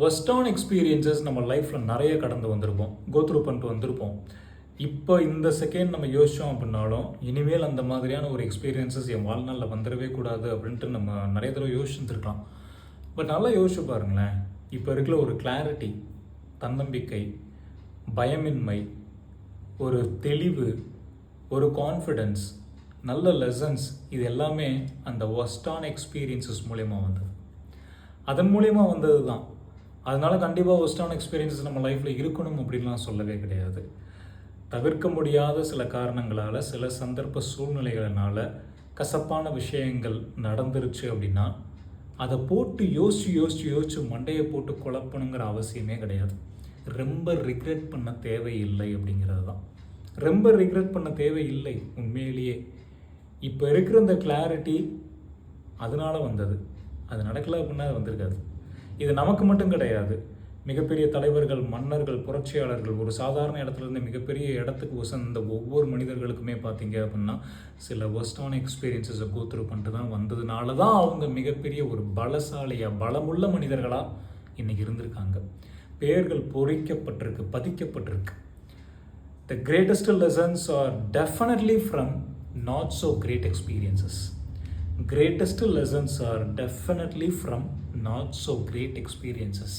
ஒர்ஸ்டான experiences நம்ம லைஃப்பில் நிறைய கடந்து வந்திருப்போம், கோத்ரூ பண்ணிட்டு வந்திருப்போம். இப்போ இந்த செகண்ட் நம்ம யோசித்தோம் அப்படின்னாலும், இனிமேல் அந்த மாதிரியான ஒரு எக்ஸ்பீரியன்சஸ் என் வாழ்நாளில் வந்துடவே கூடாது அப்படின்ட்டு நம்ம நிறைய தடவை யோசிச்சுருக்கலாம். பட் நல்லா யோசிச்சு பாருங்களேன், இப்போ இருக்கிற ஒரு கிளாரிட்டி, தன்னம்பிக்கை, பயமின்மை, ஒரு தெளிவு, ஒரு கான்ஃபிடென்ஸ், நல்ல லெசன்ஸ், இது எல்லாமே அந்த ஒர்ஸ்டான எக்ஸ்பீரியன்சஸ் மூலயமா வந்தது. அதன் மூலயமா வந்தது தான். அதனால் கண்டிப்பாக ஒர்ஸ்டான எக்ஸ்பீரியன்ஸஸ் நம்ம லைஃப்பில் இருக்கணும் அப்படின்லாம் சொல்லவே கிடையாது. தவிர்க்க முடியாத சில காரணங்களால், சில சந்தர்ப்ப சூழ்நிலைகளினால கசப்பான விஷயங்கள் நடந்துருச்சு அப்படின்னா, அதை போட்டு யோசித்து மண்டையை போட்டு குழப்பணுங்கிற அவசியமே கிடையாது. ரொம்ப ரிக்ரெட் பண்ண தேவையில்லை அப்படிங்கிறது தான். ரொம்ப ரிக்ரெட் பண்ண தேவையில்லை உண்மையிலேயே. இப்போ இருக்கிற இந்த கிளாரிட்டி அதனால் வந்தது. அது நடக்கலை அப்படின்னா அது வந்திருக்காது. இது நமக்கு மட்டும் கிடையாது. மிகப்பெரிய தலைவர்கள், மன்னர்கள், புரட்சியாளர்கள், ஒரு சாதாரண இடத்துலேருந்து மிகப்பெரிய இடத்துக்கு உசந்த ஒவ்வொரு மனிதர்களுக்குமே பார்த்தீங்க அப்படின்னா சில ஒர்ஸ்டான எக்ஸ்பீரியன்ஸஸை கோத்ரூ பண்ணிட்டு தான் வந்ததுனால தான் அவங்க மிகப்பெரிய ஒரு பலசாலியாக, பலமுள்ள மனிதர்களாக இன்றைக்கி இருந்திருக்காங்க. பெயர்கள் பொறிக்கப்பட்டிருக்கு, பதிக்கப்பட்டிருக்கு. The greatest lessons are definitely from not so great experiences. Greatest lessons are definitely from not so great experiences.